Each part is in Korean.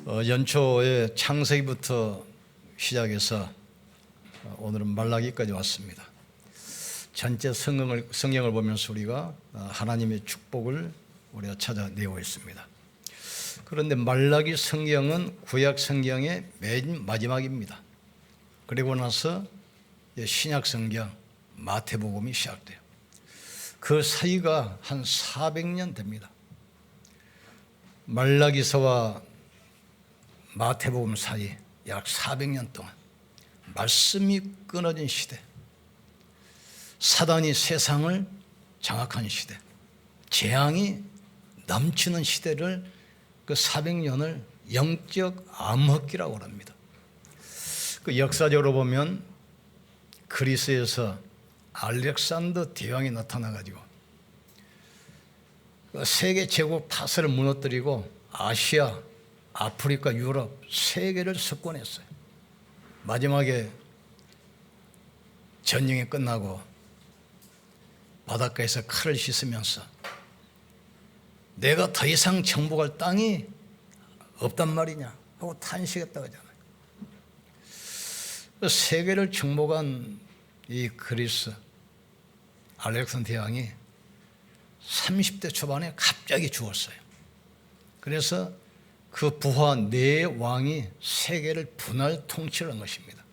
연초에 창세기부터 시작해서 오늘은 말라기까지 왔습니다. 전체 성경을 보면서 우리가 하나님의 축복을 우리가 찾아내고 있습니다. 그런데 말라기 성경은 구약 성경의 맨 마지막입니다. 그리고 나서 신약 성경 마태복음이 시작돼요. 그 사이가 한 400년 됩니다. 말라기서와 마태복음 사이 약 400년 동안 말씀이 끊어진 시대, 사단이 세상을 장악한 시대, 재앙이 넘치는 시대를 그 400년을 영적 암흑기라고 합니다. 그 역사적으로 보면 그리스에서 알렉산더 대왕이 나타나가지고 세계 제국 파서를 무너뜨리고 아시아, 아프리카, 유럽 세 개를 석권했어요. 마지막에 전쟁이 끝나고 바닷가에서 칼을 씻으면서 내가 더 이상 정복할 땅이 없단 말이냐 하고 탄식했다고 하잖아요. 세계를 정복한 이 그리스 알렉산더 대왕이 30대 초반에 갑자기 죽었어요. 그래서 그 부하 네 왕이 세계를 분할 통치를 한 것입니다.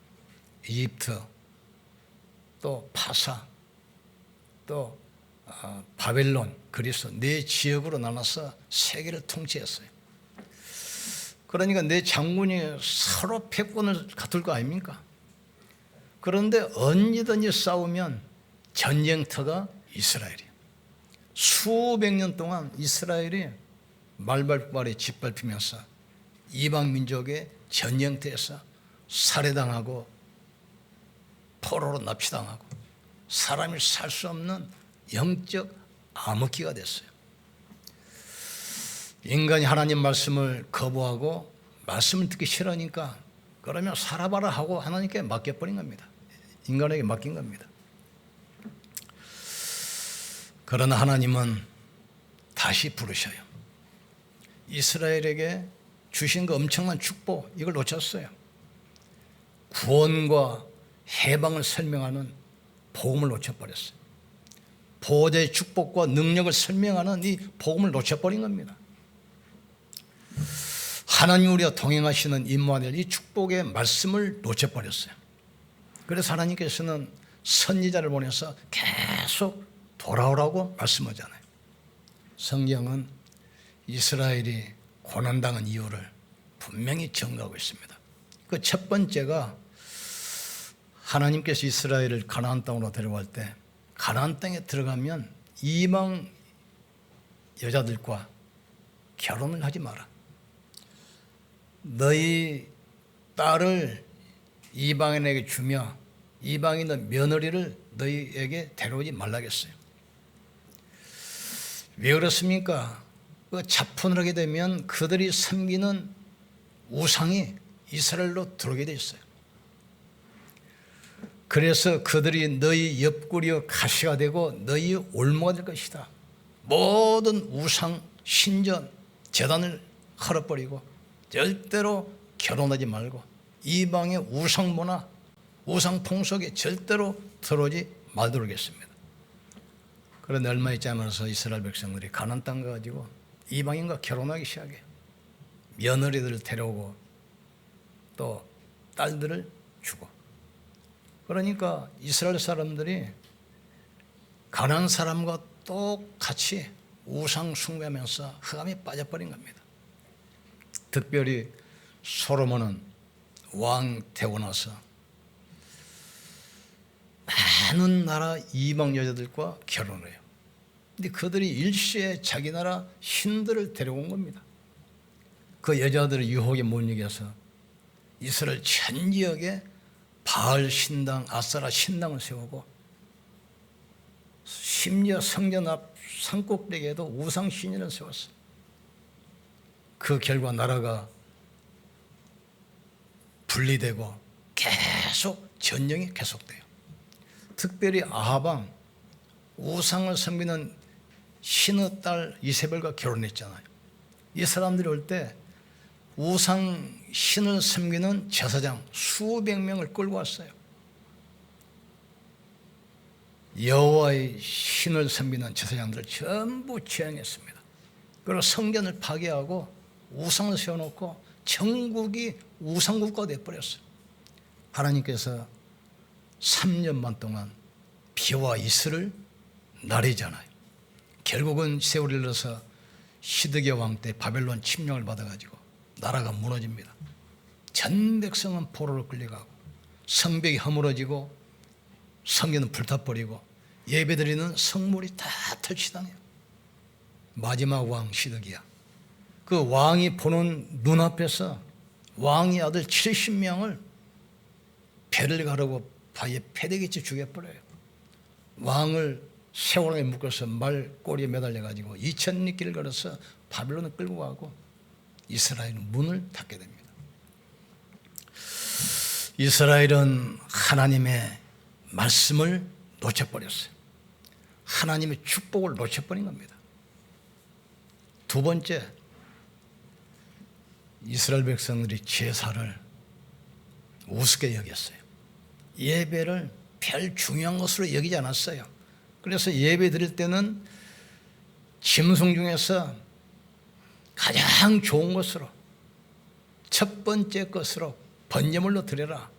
이집트, 또 파사, 또 바벨론, 그리스 네 지역으로 나눠서 세계를 통치했어요. 그러니까 네 장군이 서로 패권을 갖을 거 아닙니까? 그런데 언제든지 싸우면 전쟁터가 이스라엘이에요. 수백 년 동안 이스라엘이 말발발에 짓밟히면서 이방 민족의 전쟁터에서 살해당하고 포로로 납치당하고 사람이 살 수 없는 영적 암흑기가 됐어요. 인간이 하나님 말씀을 거부하고 말씀을 듣기 싫으니까 그러면 살아봐라 하고 하나님께 맡겨버린 겁니다. 인간에게 맡긴 겁니다. 그러나 하나님은 다시 부르셔요. 이스라엘에게 주신 그 엄청난 축복, 이걸 놓쳤어요. 구원과 해방을 설명하는 복음을 놓쳐버렸어요. 보호자의 축복과 능력을 설명하는 이 복음을 놓쳐버린 겁니다. 하나님 우리와 동행하시는 임마누엘 이 축복의 말씀을 놓쳐버렸어요. 그래서 하나님께서는 선지자를 보내서 계속 돌아오라고 말씀하잖아요. 성경은 이스라엘이 고난당한 이유를 분명히 증거하고 있습니다. 그 첫 번째가 하나님께서 이스라엘을 가나안 땅으로 데려갈 때 가나안 땅에 들어가면 이방 여자들과 결혼을 하지 마라. 너희 딸을 이방인에게 주며 이방인의 며느리를 너희에게 데려오지 말라겠어요. 왜 그렇습니까? 그 자폰을 하게 되면 그들이 섬기는 우상이 이스라엘로 들어오게 돼 있어요. 그래서 그들이 너희 옆구리와 가시가 되고 너희 올무가 될 것이다. 모든 우상, 신전, 제단을 헐어버리고 절대로 결혼하지 말고 이방의 우상 문화, 우상 풍속에 절대로 들어오지 말도록 했습니다. 그런데 얼마 있지 않아서 이스라엘 백성들이 가나안 땅 가가지고 이방인과 결혼하기 시작해요. 며느리들을 데려오고 또 딸들을 주고. 그러니까 이스라엘 사람들이 가나안 사람과 똑같이 우상 숭배하면서 흑암에 빠져버린 겁니다. 특별히 솔로몬은 왕 되고 나서 많은 나라 이방 여자들과 결혼을 해요. 근데 그들이 일시에 자기 나라 신들을 데려온 겁니다. 그 여자들의 유혹에 못 이겨서 이스라엘 전 지역에 바알 신당, 아세라 신당을 세우고 심지어 성전 앞 산꼭대기에도 우상 신전을 세웠어요. 그 결과 나라가 분리되고 계속 전쟁이 계속돼요. 특별히 아합 우상을 섬기는 신의 딸 이세벨과 결혼했잖아요. 이 사람들이 올 때 우상 신을 섬기는 제사장 수백 명을 끌고 왔어요. 여호와의 신을 섬기는 제사장들을 전부 처형했습니다. 그리고 성전을 파괴하고 우상을 세워놓고 천국이 우상국가가 되어버렸어요. 하나님께서 3년 반 동안 비와 이슬을 나리잖아요. 결국은 세월이 흘러서 시드기야 왕 때 바벨론 침략을 받아가지고 나라가 무너집니다. 전 백성은 포로로 끌려가고 성벽이 허물어지고 성전은 불타버리고 예배드리는 성물이 다 탈취당해요. 마지막 왕 시드기야, 그 왕이 보는 눈앞에서 왕의 아들 70명을 배를 가르고 바위에 패대기쳐 죽여버려요. 왕을 세월에 묶어서 말 꼬리에 매달려가지고 2000리길을 걸어서 바벨론을 끌고 가고 이스라엘은 문을 닫게 됩니다. 이스라엘은 하나님의 말씀을 놓쳐버렸어요. 하나님의 축복을 놓쳐버린 겁니다. 두 번째, 이스라엘 백성들이 제사를 우습게 여겼어요. 예배를 별 중요한 것으로 여기지 않았어요. 그래서 예배 드릴 때는 짐승 중에서 가장 좋은 것으로, 첫 번째 것으로 번제물로 드려라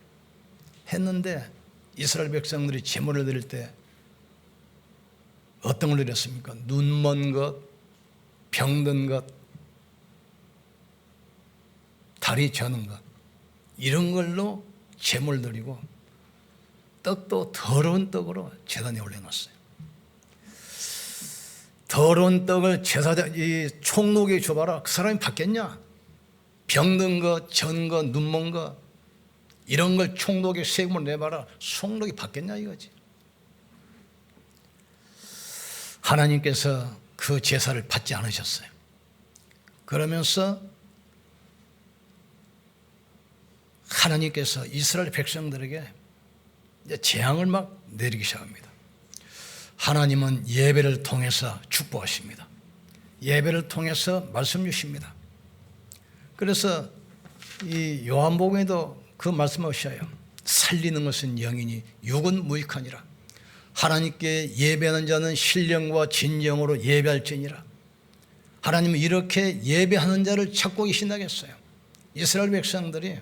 했는데, 이스라엘 백성들이 제물을 드릴 때 어떤 걸 드렸습니까? 눈먼 것, 병든 것, 다리 저는 것, 이런 걸로 제물 드리고, 떡도 더러운 떡으로 제단에 올려놨어요. 더러운 떡을 제사장, 이 총독에게 줘봐라. 그 사람이 받겠냐? 병든 것, 전 것, 눈먼 것, 이런 걸 총독에 세금을 내봐라. 총독이 받겠냐 이거지. 하나님께서 그 제사를 받지 않으셨어요. 그러면서 하나님께서 이스라엘 백성들에게 재앙을 막 내리기 시작합니다. 하나님은 예배를 통해서 축복하십니다. 예배를 통해서 말씀 주십니다. 그래서 이 요한복음에도 그 말씀하셔요. 살리는 것은 영이니 육은 무익하니라. 하나님께 예배하는 자는 신령과 진정으로 예배할지니라. 하나님은 이렇게 예배하는 자를 찾고 계신다겠어요. 이스라엘 백성들이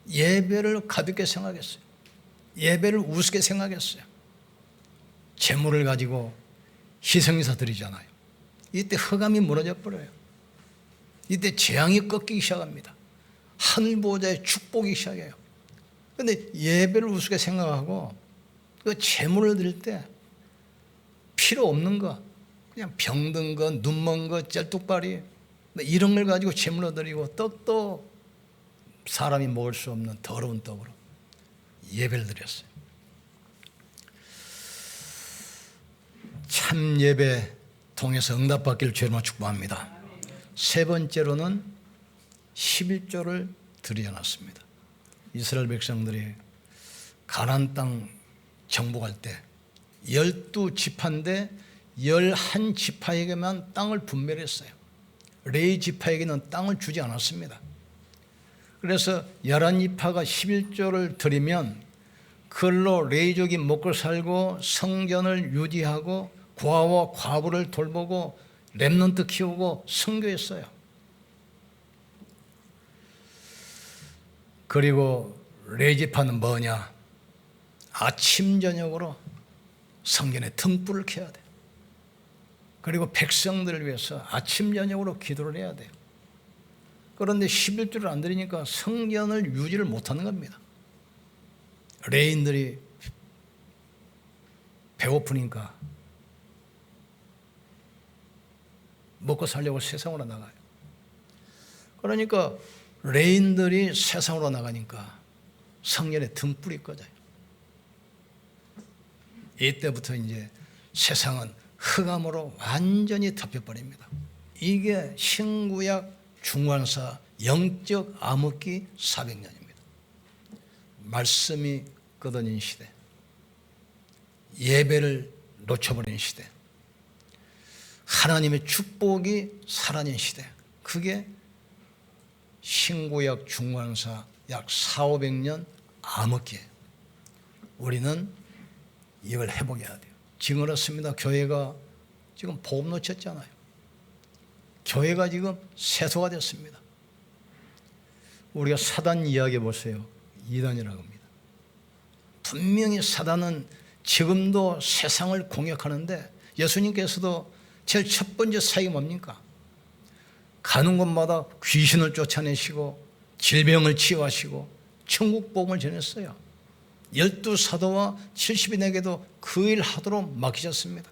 예배를 가볍게 생각했어요. 예배를 우습게 생각했어요. 재물을 가지고 희생제사 드리잖아요. 이때 흑암이 무너져 버려요. 이때 재앙이 꺾이기 시작합니다. 하늘 보호자의 축복이 시작해요. 그런데 예배를 우습게 생각하고 그 재물을 드릴 때 필요 없는 거, 그냥 병든 거, 눈먼 거, 짤뚝발이 이런 걸 가지고 재물로 드리고, 떡도 사람이 먹을 수 없는 더러운 떡으로 예배를 드렸어요. 참 예배 통해서 응답받기를 주님으로 축복합니다. 세 번째로는 11조를 드려놨습니다. 이스라엘 백성들이 가나안 땅 정복할 때 12지파인데 11지파에게만 땅을 분배했어요. 레위 지파에게는 땅을 주지 않았습니다. 그래서 11지파가 11조를 드리면 그걸로 레위족이 먹고 살고 성전을 유지하고 고아와 과부를 돌보고 렘넌트 키우고 선교했어요. 그리고 레위지파는 뭐냐? 아침 저녁으로 성전에 등불을 켜야 돼. 그리고 백성들을 위해서 아침 저녁으로 기도를 해야 돼요. 그런데 11조를 안 드리니까 성전을 유지를 못하는 겁니다. 레인들이 배고프니까 먹고 살려고 세상으로 나가요. 그러니까 레인들이 세상으로 나가니까 성전에 등불이 꺼져요. 이때부터 이제 세상은 흑암으로 완전히 덮여버립니다. 이게 신구약 중간사 영적 암흑기 400년입니다. 말씀이 끊어진 시대, 예배를 놓쳐버린 시대, 하나님의 축복이 사라진 시대, 그게 신구약 중간사 약 400~500년 암흑기예요. 우리는 이걸 회복해야 돼요. 지금 그렇습니다. 교회가 지금 복음 놓쳤잖아요. 교회가 지금 세소가 됐습니다. 우리가 사단 이야기해 보세요. 이단이라고 합니다. 분명히 사단은 지금도 세상을 공격하는데 예수님께서도 제일 첫 번째 사역이 뭡니까? 가는 곳마다 귀신을 쫓아내시고 질병을 치유하시고 천국 복음을 전했어요. 12사도와 70인에게도 그 일 하도록 맡기셨습니다.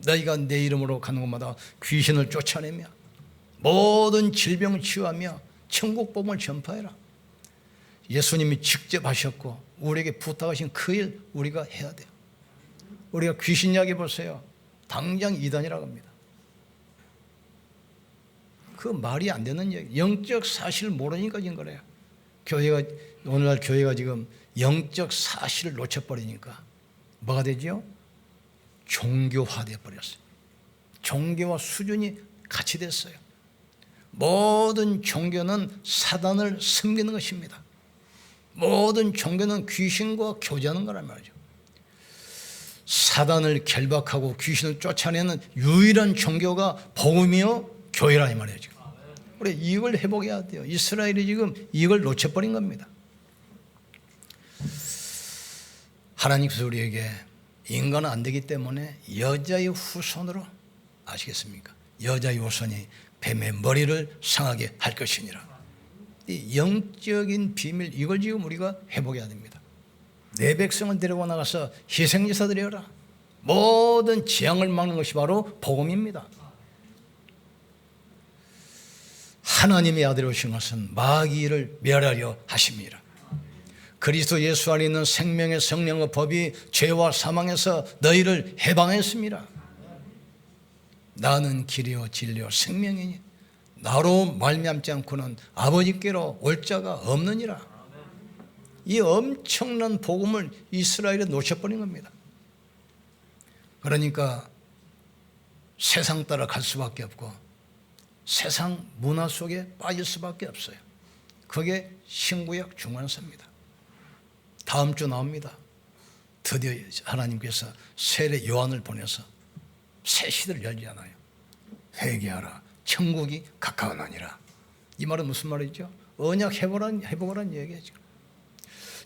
너희가 내 이름으로 가는 곳마다 귀신을 쫓아내며 모든 질병을 치유하며 천국 복음을 전파해라. 예수님이 직접 하셨고 우리에게 부탁하신 그 일 우리가 해야 돼요. 우리가 귀신 이야기 보세요. 당장 이단이라고 합니다. 그 말이 안 되는 얘기. 영적 사실을 모르니까 지금 그래요. 교회가 오늘날 교회가 지금 영적 사실을 놓쳐버리니까 뭐가 되죠? 종교화되어 버렸어요. 종교와 수준이 같이 됐어요. 모든 종교는 사단을 섬기는 것입니다. 모든 종교는 귀신과 교제하는 거란 말이죠. 사단을 결박하고 귀신을 쫓아내는 유일한 종교가 복음이요 교회라 이 말이죠. 우리 이걸 회복해야 돼요. 이스라엘이 지금 이걸 놓쳐버린 겁니다. 하나님께서 우리에게 인간은 안 되기 때문에 여자의 후손으로 아시겠습니까? 여자의 후손이 뱀의 머리를 상하게 할 것이니라. 이 영적인 비밀 이걸 지금 우리가 회복해야 됩니다. 내 백성을 데리고 나가서 희생제사 드려라. 모든 재앙을 막는 것이 바로 복음입니다. 하나님의 아들이 오신 것은 마귀를 멸하려 하심이라. 그리스도 예수 안에 있는 생명의 성령의 법이 죄와 사망에서 너희를 해방했습니다. 나는 길이요 진리요 생명이니 나로 말미암지 않고는 아버지께로 올 자가 없느니라. 이 엄청난 복음을 이스라엘에 놓쳐버린 겁니다. 그러니까 세상 따라 갈 수밖에 없고 세상 문화 속에 빠질 수밖에 없어요. 그게 신구약 중간사입니다. 다음 주 나옵니다. 드디어 하나님께서 세례 요한을 보내서 새 시대를 열잖아요. 회개하라 천국이 가까우나니라. 이 말은 무슨 말이죠? 언약 회복하라는 얘기죠.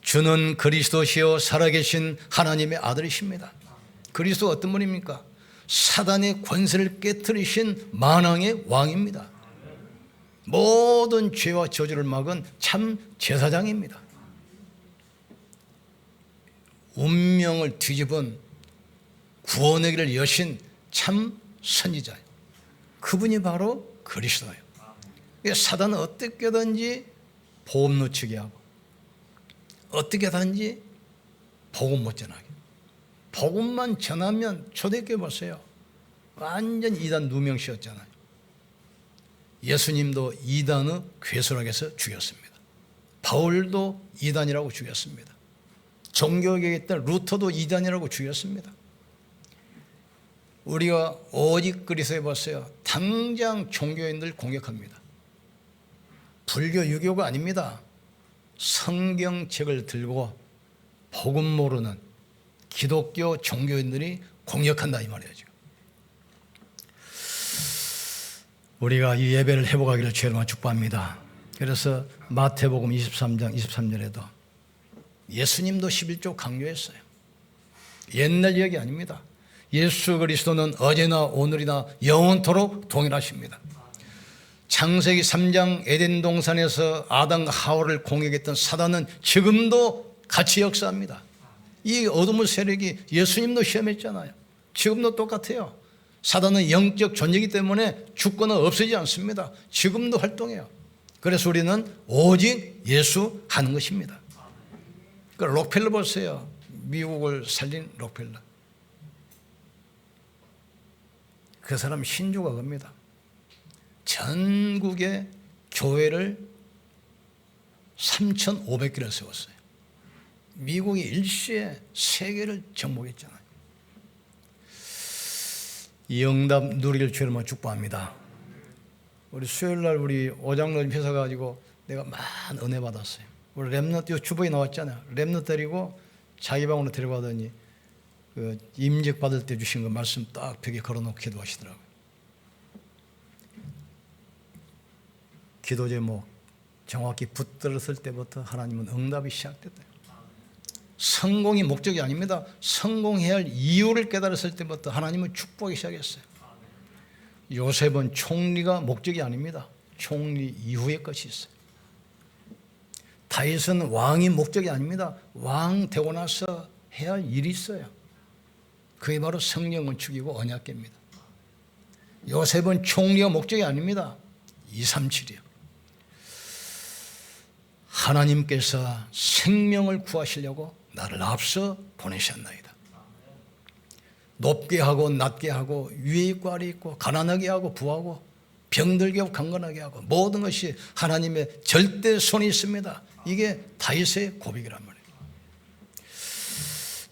주는 그리스도시요 살아계신 하나님의 아들이십니다. 그리스도가 어떤 분입니까? 사단의 권세를 깨뜨리신 만왕의 왕입니다. 모든 죄와 저주를 막은 참 제사장입니다. 운명을 뒤집은 구원의 길을 여신 참 선지자예요. 그분이 바로 그리스도예요. 사단은 어떻게든지 복음 놓치게 하고 어떻게든지 복음 못 전하게. 복음만 전하면 초대교회 보세요. 완전 이단 누명씌웠잖아요. 예수님도 이단의 괴수락에서 죽였습니다. 바울도 이단이라고 죽였습니다. 종교계에 있던 루터도 이단이라고 죽였습니다. 우리가 오직 그리스도에 보세요. 당장 종교인들 공격합니다. 불교, 유교가 아닙니다. 성경책을 들고 복음 모르는 기독교 종교인들이 공격한다 이 말이에요. 지금. 우리가 이 예배를 회복하기를 주님으로 축복합니다. 그래서 마태복음 23장 23절에도 예수님도 11조 강조했어요. 옛날 이야기 아닙니다. 예수 그리스도는 어제나 오늘이나 영원토록 동일하십니다. 창세기 3장 에덴 동산에서 아담과 하와를 공격했던 사단은 지금도 같이 역사합니다. 이 어둠의 세력이 예수님도 시험했잖아요. 지금도 똑같아요. 사단은 영적 존재이기 때문에 죽거나 없어지지 않습니다. 지금도 활동해요. 그래서 우리는 오직 예수 하는 것입니다. 그 록펠러 보세요. 미국을 살린 록펠러. 그 사람 신주가 겁니다. 전국의 교회를 3,500개를 세웠어요. 미국이 일시에 세계를 정복했잖아요. 이 응답 누리길 주님으로 축복합니다. 우리 수요일날 우리 오장로님 회사 가지고 내가 많은 은혜 받았어요. 우리 렘넌트 주보에 나왔잖아요. 렘넌트 데리고 자기 방으로 데려가더니 그 임직 받을 때 주신 거 말씀 딱 벽에 걸어놓고 기도하시더라고요. 기도 제목 정확히 붙들었을 때부터 하나님은 응답이 시작됐다. 성공이 목적이 아닙니다. 성공해야 할 이유를 깨달았을 때부터 하나님은 축복하기 시작했어요. 요셉은 총리가 목적이 아닙니다. 총리 이후의 것이 있어요. 다윗은 왕이 목적이 아닙니다. 왕 되고 나서 해야 할 일이 있어요. 그게 바로 성령 건축이고 언약궤입니다. 요셉은 총리가 목적이 아닙니다. 237이요. 하나님께서 생명을 구하시려고 나를 앞서 보내셨나이다. 높게 하고 낮게 하고 위에 있고 아래 있고 가난하게 하고 부하고 병들게 하고 강건하게 하고 모든 것이 하나님의 절대 손이 있습니다. 이게 다윗의 고백이란 말이에요.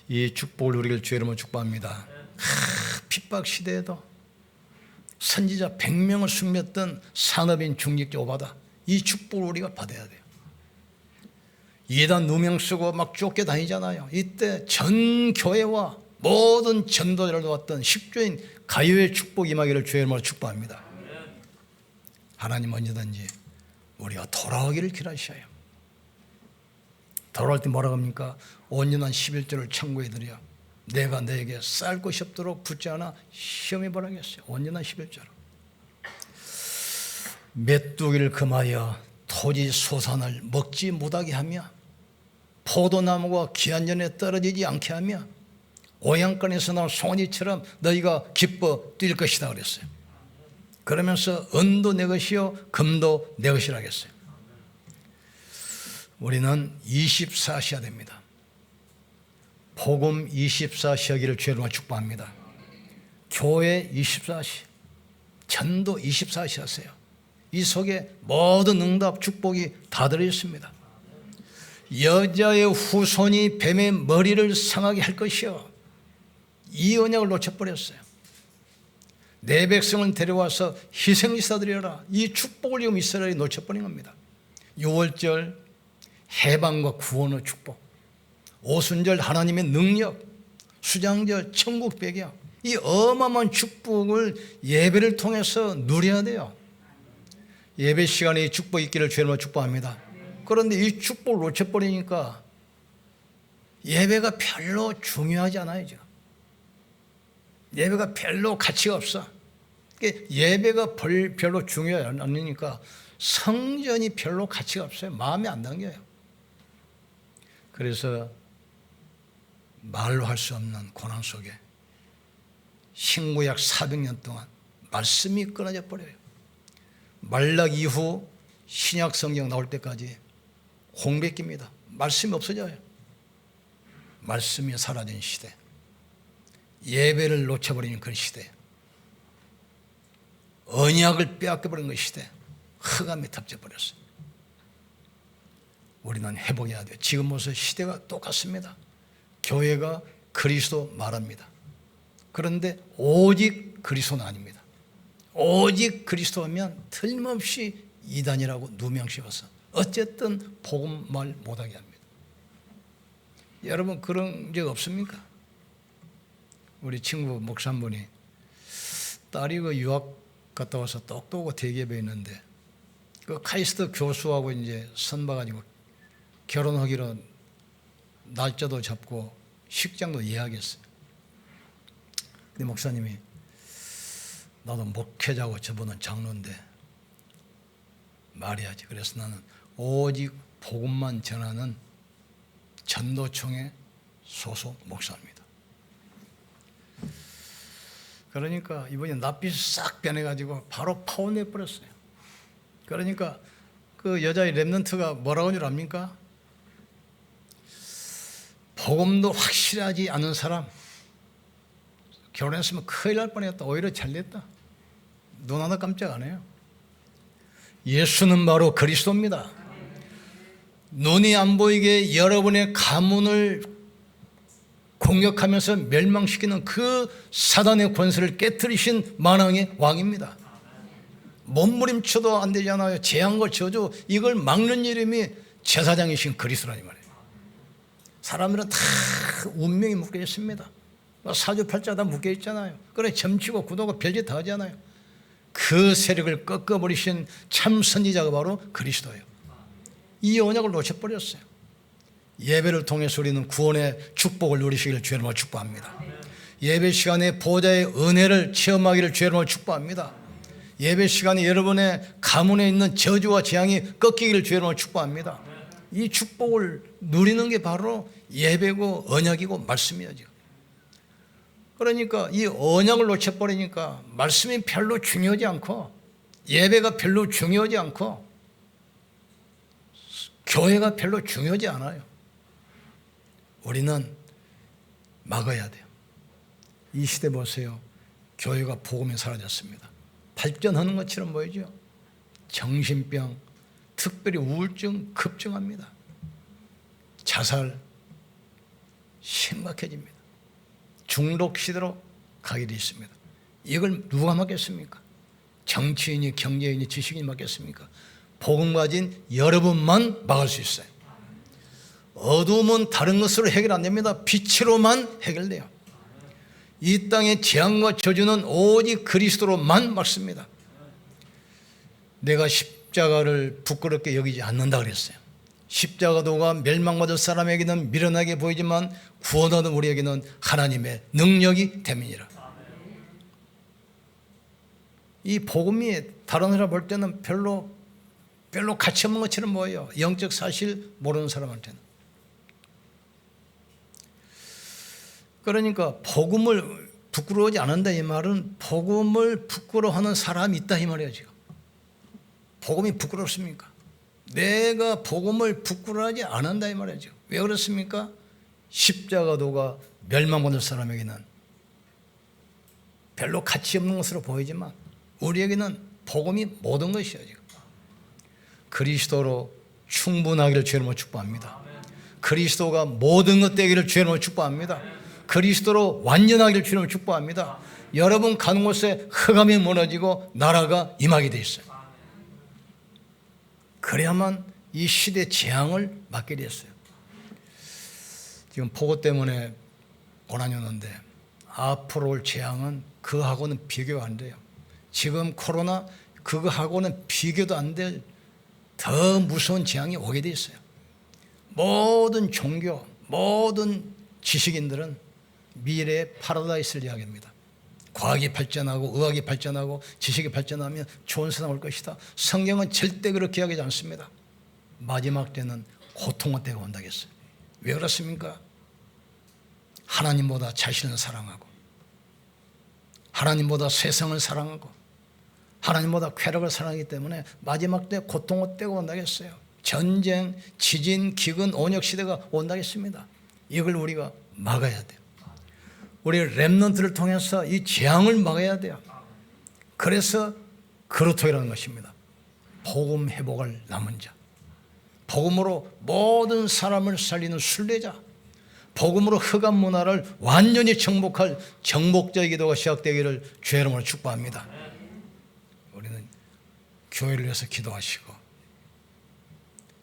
이 축복을 누리길 주의 이름으로 축복합니다. 핍박 시대에도 선지자 100명을 숙였던 산업인 중직자 오바다, 이 축복을 우리가 받아야 돼요. 이단 누명 쓰고 막 쫓겨다니잖아요. 이때 전 교회와 모든 전도자를 도왔던 십조인 가요의 축복 임하기를 주의 이름으로 축복합니다. 하나님 언제든지 우리가 돌아오기를 기다리셔요. 돌아올 때 뭐라고 합니까? 온전한 11조를 청구해 드려 내가 너에게 쌀 것이 없도록 붙지 않아 시험해 보라겠어요. 온전한 11조로 메뚜기를 금하여 토지 소산을 먹지 못하게 하며 포도나무가 기한전에 떨어지지 않게 하며 오양간에서 나온 송아지처럼 너희가 기뻐 뛸 것이다 그랬어요. 그러면서 은도 내 것이요 금도 내 것이라 하겠어요. 우리는 24시야 됩니다. 복음 24시 하기를 주의로 축복합니다. 교회 24시, 전도 24시 하세요. 이 속에 모든 응답 축복이 다 들어있습니다. 여자의 후손이 뱀의 머리를 상하게 할 것이요, 이 언약을 놓쳐버렸어요. 내 백성을 데려와서 희생지사 드려라, 이 축복을 지금 이스라엘이 놓쳐버린 겁니다. 6월절 해방과 구원의 축복, 오순절 하나님의 능력, 수장절 천국 배경, 이 어마어마한 축복을 예배를 통해서 누려야 돼요. 예배 시간에 축복 있기를 주님으로 축복합니다. 그런데 이 축복을 놓쳐버리니까 예배가 별로 중요하지 않아요. 지금 예배가 별로 가치가 없어. 예배가 별로 중요하지 않으니까 성전이 별로 가치가 없어요. 마음에 안 담겨요. 그래서 말로 할 수 없는 고난 속에 신구약 400년 동안 말씀이 끊어져 버려요. 말락 이후 신약 성경 나올 때까지 홍백기입니다. 말씀이 없어져요. 말씀이 사라진 시대, 예배를 놓쳐버리는 그 시대, 언약을 빼앗겨버린 그 시대, 흑암이 덮쳐버렸어요. 우리는 회복해야 돼요. 지금 모습 시대가 똑같습니다. 교회가 그리스도 말합니다. 그런데 오직 그리스도는 아닙니다. 오직 그리스도면 틀림없이 이단이라고 누명씌워서 어쨌든 복음 말 못하게 합니다. 여러분 그런 적 없습니까? 우리 친구 목사 한 분이 딸이 그 유학 갔다 와서 똑똑하고 대기업에 있는데 그 카이스트 교수하고 이제 선봐가지고 결혼하기로 날짜도 잡고 식장도 예약했어요. 근데 목사님이 나도 목회자고 저분은 장로인데 말해야지. 그래서 나는 오직 복음만 전하는 전도총회 소속 목사입니다. 그러니까 이번에 낯빛이 싹 변해가지고 바로 파혼해버렸어요. 그러니까 그 여자의 렘넌트가 뭐라고 하는 줄 압니까? 복음도 확실하지 않은 사람 결혼했으면 큰일 날 뻔했다. 오히려 잘됐다. 눈 하나 깜짝 안 해요. 예수는 바로 그리스도입니다. 눈이 안 보이게 여러분의 가문을 공격하면서 멸망시키는 그 사단의 권세를 깨뜨리신 만왕의 왕입니다. 몸부림쳐도 안 되잖아요. 재앙과 저주, 이걸 막는 이름이 제사장이신 그리스도라니 말이에요. 사람들은 다 운명이 묶여 있습니다. 사주팔자 다 묶여 있잖아요. 그래 점치고 구도고 별짓 다 하잖아요. 그 세력을 꺾어버리신 참 선지자가 바로 그리스도예요. 이 언약을 놓쳐버렸어요. 예배를 통해서 우리는 구원의 축복을 누리시기를 주의 이름으로 축복합니다. 예배 시간에 보좌의 은혜를 체험하기를 주의 이름으로 축복합니다. 예배 시간에 여러분의 가문에 있는 저주와 재앙이 꺾이기를 주의 이름으로 축복합니다. 이 축복을 누리는 게 바로 예배고 언약이고 말씀이죠. 그러니까 이 언약을 놓쳐버리니까 말씀이 별로 중요하지 않고 예배가 별로 중요하지 않고 교회가 별로 중요하지 않아요. 우리는 막아야 돼요. 이 시대 보세요. 교회가 복음이 사라졌습니다. 발전하는 것처럼 보이죠. 정신병, 특별히 우울증 급증합니다. 자살 심각해집니다. 중독 시대로 가게 되어 있습니다. 이걸 누가 막겠습니까? 정치인이, 경제인이, 지식인이 막겠습니까? 복음 가진 여러분만 막을 수 있어요. 어두움은 다른 것으로 해결 안 됩니다. 빛으로만 해결돼요. 이 땅의 재앙과 저주는 오직 그리스도로만 막습니다. 내가 십자가를 부끄럽게 여기지 않는다 그랬어요. 십자가도가 멸망받을 사람에게는 미련하게 보이지만 구원하는 우리에게는 하나님의 능력이 됨이니라. 이 복음이 다른 사람 볼 때는 별로 가치 없는 것처럼 보여요. 영적 사실 모르는 사람한테는. 그러니까 복음을 부끄러워하지 않는다 이 말은 복음을 부끄러워하는 사람이 있다 이 말이에요. 지금 복음이 부끄럽습니까? 내가 복음을 부끄러워하지 않는다 이 말이죠. 왜 그렇습니까? 십자가도가 멸망받을 사람에게는 별로 가치 없는 것으로 보이지만 우리에게는 복음이 모든 것이에요. 지금 그리스도로 충분하기를 주의 이름으로 축복합니다. 그리스도가 모든 것 되기를 주의 이름으로 축복합니다. 그리스도로 완전하기를 주의 이름으로 축복합니다. 여러분 가는 곳에 흑암이 무너지고 나라가 임하게 돼 있어요. 그래야만 이 시대 재앙을 막게 됐어요. 지금 폭우 때문에 고난이 오는데 앞으로 올 재앙은 그하고는 비교가 안 돼요. 지금 코로나 그거하고는 비교도 안 될 더 무서운 재앙이 오게 돼 있어요. 모든 종교, 모든 지식인들은 미래의 파라다이스를 이야기합니다. 과학이 발전하고 의학이 발전하고 지식이 발전하면 좋은 세상 올 것이다. 성경은 절대 그렇게 이야기하지 않습니다. 마지막 때는 고통의 때가 온다겠어요. 왜 그렇습니까? 하나님보다 자신을 사랑하고 하나님보다 세상을 사랑하고 하나님보다 쾌락을 사랑하기 때문에 마지막 때 고통의 때가 온다겠어요. 전쟁, 지진, 기근, 온역 시대가 온다겠습니다. 이걸 우리가 막아야 돼요. 우리 렘넌트를 통해서 이 재앙을 막아야 돼요. 그래서 그루터기라는 것입니다. 복음 회복할 남은 자, 복음으로 모든 사람을 살리는 순례자, 복음으로 흑암 문화를 완전히 정복할 정복자의 기도가 시작되기를 주의 이름으로 축복합니다. 우리는 교회를 위해서 기도하시고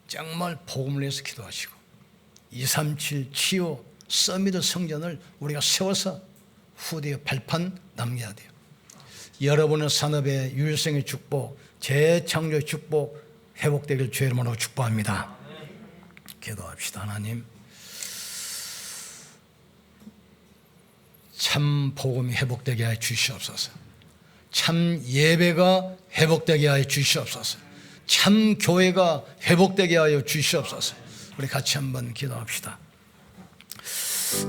정말 복음을 위해서 기도하시고 237 치유 서미트 성전을 우리가 세워서 후대에 발판 남겨야 돼요. 여러분의 산업의 유일성의 축복, 재창조의 축복 회복되길 주의 이름으로 축복합니다. 기도합시다. 하나님, 참 복음이 회복되게 하여 주시옵소서. 참 예배가 회복되게 하여 주시옵소서. 참 교회가 회복되게 하여 주시옵소서. 우리 같이 한번 기도합시다.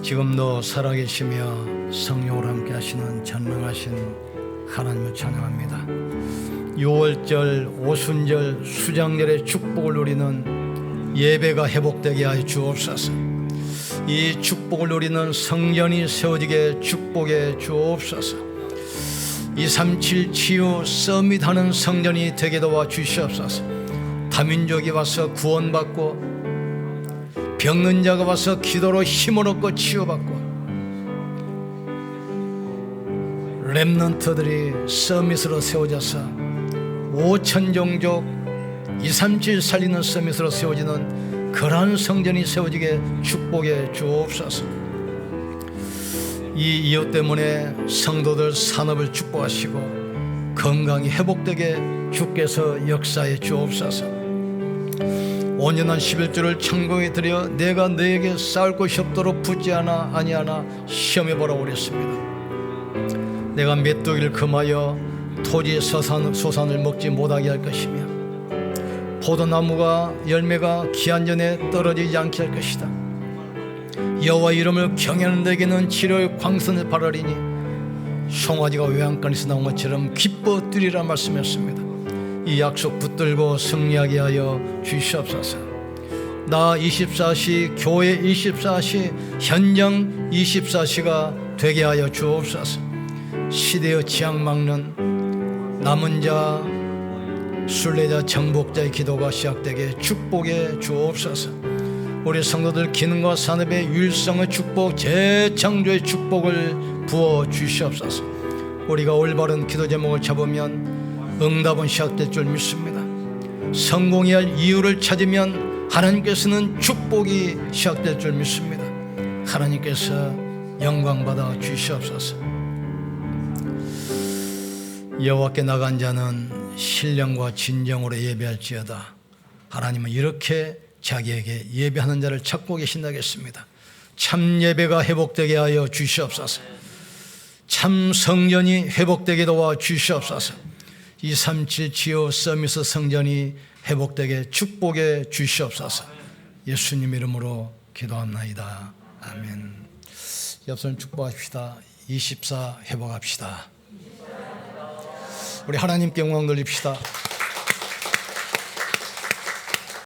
지금도 살아계시며 성령으로 함께 하시는 전능하신 하나님을 찬양합니다. 6월절, 오순절, 수장절의 축복을 누리는 예배가 회복되게 하여 주옵소서. 이 축복을 누리는 성전이 세워지게 축복해 주옵소서. 237 치유 서밋하는 성전이 되게 도와 주시옵소서. 다민족이 와서 구원받고 병든 자가 와서 기도로 힘을 얻고 치유받고 렘넌트들이 서밋으로 세워져서 5천 종족 237 살리는 서밋으로 세워지는 그러한 성전이 세워지게 축복해 주옵소서. 이 이유 때문에 성도들 산업을 축복하시고 건강이 회복되게 주께서 역사해 주옵소서. 온전한 11조를 천국에 드려 내가 너에게 쌓을 것이 없도록 붙지 않아 아니하나 시험해 보라고 그랬습니다. 내가 메뚜기를 금하여 토지의 소산을 먹지 못하게 할 것이며 포도나무가 열매가 기한 전에 떨어지지 않게 할 것이다. 여호와 이름을 경외하는 데에게는 치료의 광선을 바라리니 송아지가 외양간에서 나온 것처럼 기뻐 뛰리라 말씀했습니다. 이 약속 붙들고 승리하게 하여 주시옵소서. 나 24시, 교회 24시, 현장 24시가 되게 하여 주옵소서. 시대의 지향 막는 남은 자, 순례자, 정복자의 기도가 시작되게 축복해 주옵소서. 우리 성도들 기능과 산업의 유일성의 축복, 재창조의 축복을 부어 주시옵소서. 우리가 올바른 기도 제목을 잡으면 응답은 시작될 줄 믿습니다. 성공해야 할 이유를 찾으면 하나님께서는 축복이 시작될 줄 믿습니다. 하나님께서 영광받아 주시옵소서. 여호와께 나간 자는 신령과 진정으로 예배할지어다. 하나님은 이렇게 자기에게 예배하는 자를 찾고 계신다겠습니다. 참 예배가 회복되게 하여 주시옵소서. 참 성전이 회복되게 도와 주시옵소서. 237 지오 서밋 성전이 회복되게 축복해 주시옵소서. 예수님 이름으로 기도합나이다. 아멘. 옆손 축복합시다. 24 회복합시다. 우리 하나님께 영광 돌립시다.